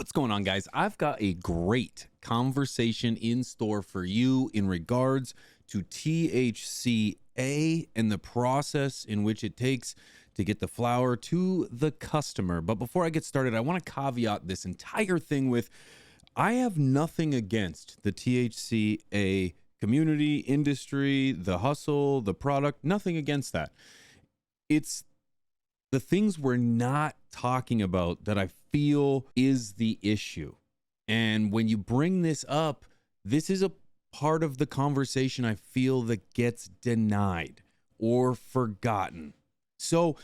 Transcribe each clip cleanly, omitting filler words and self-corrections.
What's going on, guys? I've got a great conversation in store for you in regards to THCA and the process in which it takes to get the flower to the customer. But before I get started, I want to caveat this entire thing with I have nothing against the THCA community, industry, the hustle, the product, nothing against that. It's the things we're not talking about that I feel is the issue. And when you bring this up, this is a part of the conversation I feel that gets denied or forgotten. So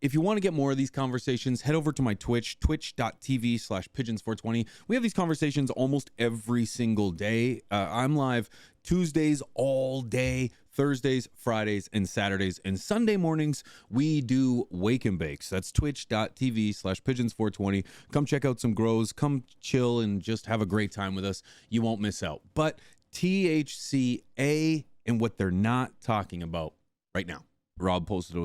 if you want to get more of these conversations, head over to my Twitch, twitch.tv/pigeons420. We have these conversations almost every single day. I'm live Tuesdays all day, Thursdays, Fridays, and Saturdays. And Sunday mornings, we do Wake and Bakes. That's twitch.tv/pigeons420. Come check out some grows. Come chill and just have a great time with us. You won't miss out. But THCA and what they're not talking about right now. Rob posted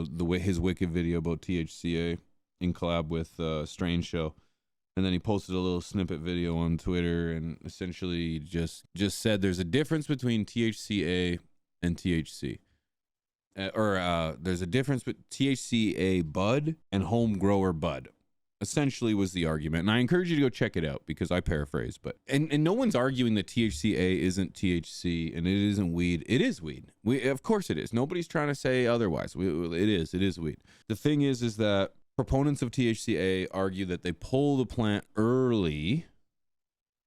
his Wicked video about THCA in collab with Strange Show. And then he posted a little snippet video on Twitter and essentially just said there's a difference between THCA and THC. There's a difference between THCA bud and home grower bud. Essentially was the argument. And I encourage you to go check it out because I paraphrase. But and no one's arguing that THCA isn't THC and it isn't weed. It is weed. Of course it is. Nobody's trying to say otherwise. It is weed. The thing is that proponents of THCA argue that they pull the plant early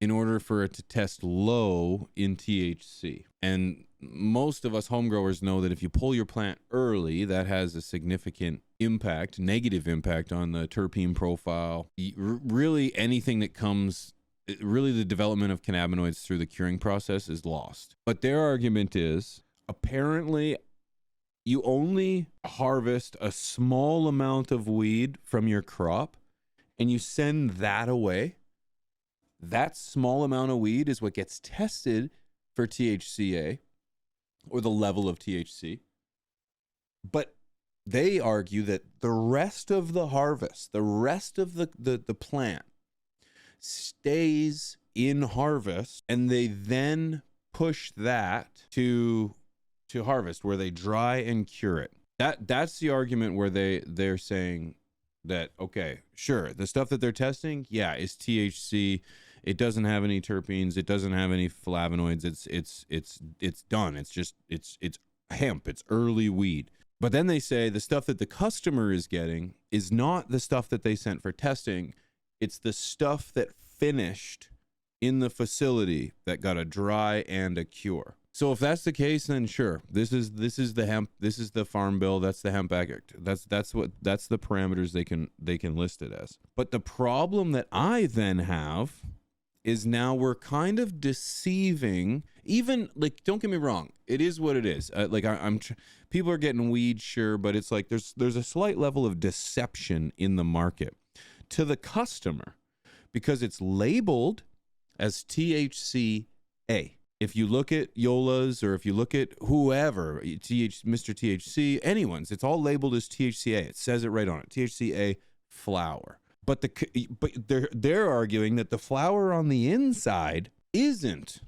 in order for it to test low in THC. And most of us home growers know that if you pull your plant early, that has a significant impact, negative impact on the terpene profile. Really anything that comes, really the development of cannabinoids through the curing process is lost. But their argument is apparently you only harvest a small amount of weed from your crop and you send that away. That small amount of weed is what gets tested for THCA or the level of THC. But they argue that the rest of the harvest, the rest of the plant stays in harvest, and they then push that to harvest where they dry and cure it. That's the argument where they're saying that, okay, sure, the stuff that they're testing, yeah, is THC. It doesn't have any terpenes. It doesn't have any flavonoids. It's done. It's hemp. It's early weed. But then they say the stuff that the customer is getting is not the stuff that they sent for testing. It's the stuff that finished in the facility that got a dry and a cure. So if that's the case, then sure, this is the hemp. This is the Farm Bill. That's the Hemp Act. That's the parameters they can list it as. But the problem that I then have is now we're kind of deceiving. Even like, don't get me wrong, it is what it is. People are getting weed, sure, but it's like there's a slight level of deception in the market to the customer because it's labeled as THCA. If you look at Yola's or if you look at whoever, Mr. THC, anyone's, it's all labeled as THCA. It says it right on it, THCA flower. But they're arguing that the flower on the inside isn't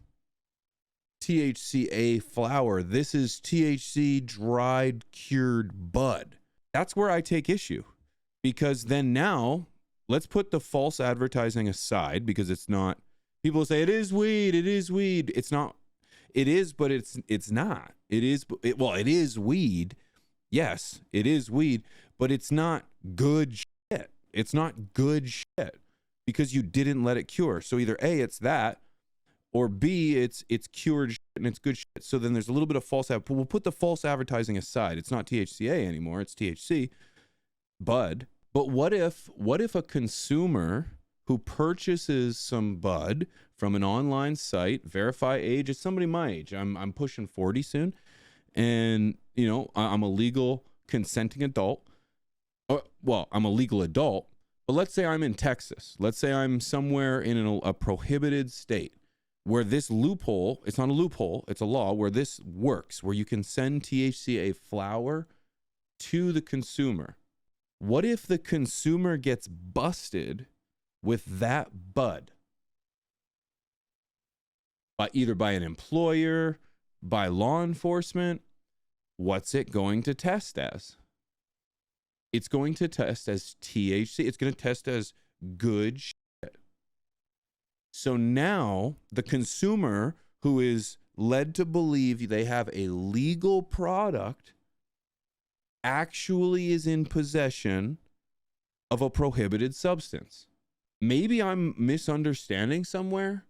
THCA flower. This is THC dried cured bud. That's where I take issue, because then now let's put the false advertising aside, because it's not. People say it is weed. It's not. It is, but it's not. It is. It is weed. Yes, it is weed, but it's not good shit. It's not good shit because you didn't let it cure. So either A, it's that, or B, it's cured shit and it's good shit. So then there's a little bit of false. We'll put the false advertising aside. It's not THCA anymore. It's THC, bud. But what if a consumer who purchases some bud from an online site, verify age, is somebody my age. I'm pushing 40 soon, and I'm a legal consenting adult. Well, I'm a legal adult, but let's say I'm in Texas. Let's say I'm somewhere in a prohibited state where this loophole, it's not a loophole, it's a law where this works, where you can send THCA flower to the consumer. What if the consumer gets busted with that bud, either by an employer, by law enforcement, what's it going to test as? It's going to test as THC. It's going to test as good shit. So now the consumer who is led to believe they have a legal product actually is in possession of a prohibited substance. Maybe I'm misunderstanding somewhere,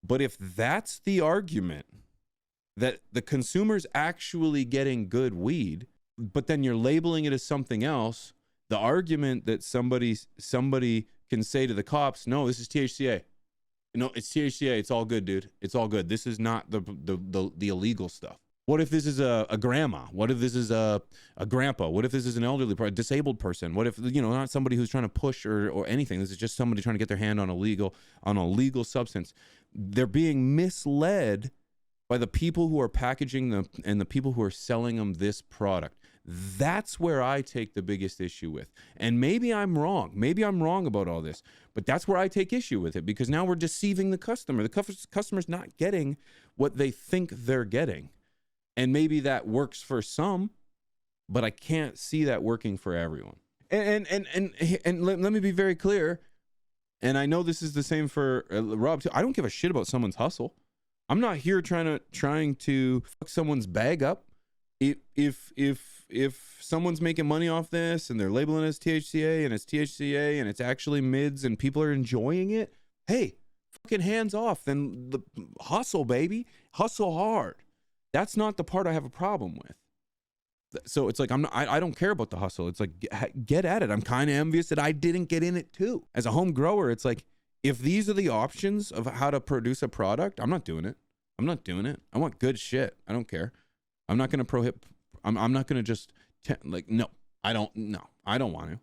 but if that's the argument, that the consumer's actually getting good weed, but then you're labeling it as something else, the argument that somebody can say to the cops, no, this is THCA. No, it's THCA. It's all good, dude. It's all good. This is not the illegal stuff. What if this is a grandma? What if this is a grandpa? What if this is an elderly, disabled person? What if, not somebody who's trying to push or anything? This is just somebody trying to get their hand on a legal substance. They're being misled by the people who are packaging them and the people who are selling them this product. That's where I take the biggest issue with. And maybe I'm wrong. Maybe I'm wrong about all this. But that's where I take issue with it, because now we're deceiving the customer. The customer's not getting what they think they're getting. And maybe that works for some, but I can't see that working for everyone. And let me be very clear. And I know this is the same for Rob too. I don't give a shit about someone's hustle. I'm not here trying to fuck someone's bag up. If someone's making money off this and they're labeling it as THCA and it's THCA and it's actually mids and people are enjoying it, hey, fucking hands off. Then the hustle, baby, hustle hard. That's not the part I have a problem with. So it's like I don't care about the hustle. It's like get at it. I'm kind of envious that I didn't get in it too. As a home grower, it's like, if these are the options of how to produce a product, I'm not doing it. I'm not doing it. I want good shit. I don't care. I'm not going to prohibit. I'm not going to just no. I don't want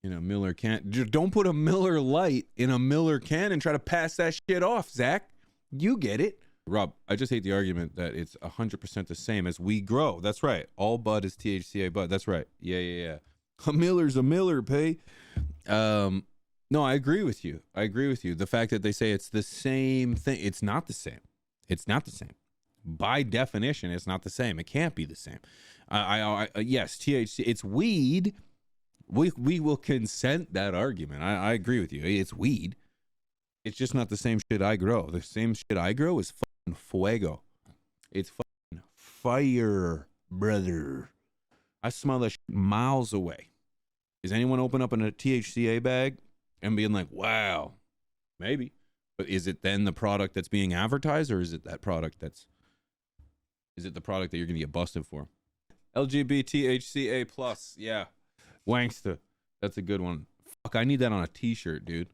to. Miller can't. Just don't put a Miller Lite in a Miller can and try to pass that shit off, Zach. You get it. Rob, I just hate the argument that it's 100% the same as we grow. That's right. All bud is THCA bud. That's right. Yeah. A Miller's a Miller, pay. No, I agree with you. The fact that they say it's the same thing, it's not the same. It's not the same. By definition, it's not the same. It can't be the same. Yes, THC, it's weed. We will consent that argument. I agree with you. It's weed. It's just not the same shit I grow. The same shit I grow is fucking fuego. It's fucking fire, brother. I smell that shit miles away. Is anyone open up in a THCA bag and being like, wow, maybe? But is it then the product that's being advertised, or is it that product is it the product that you're going to get busted for? LGBTHCA plus. Yeah. Wanksta. That's a good one. Fuck, I need that on a t-shirt, dude.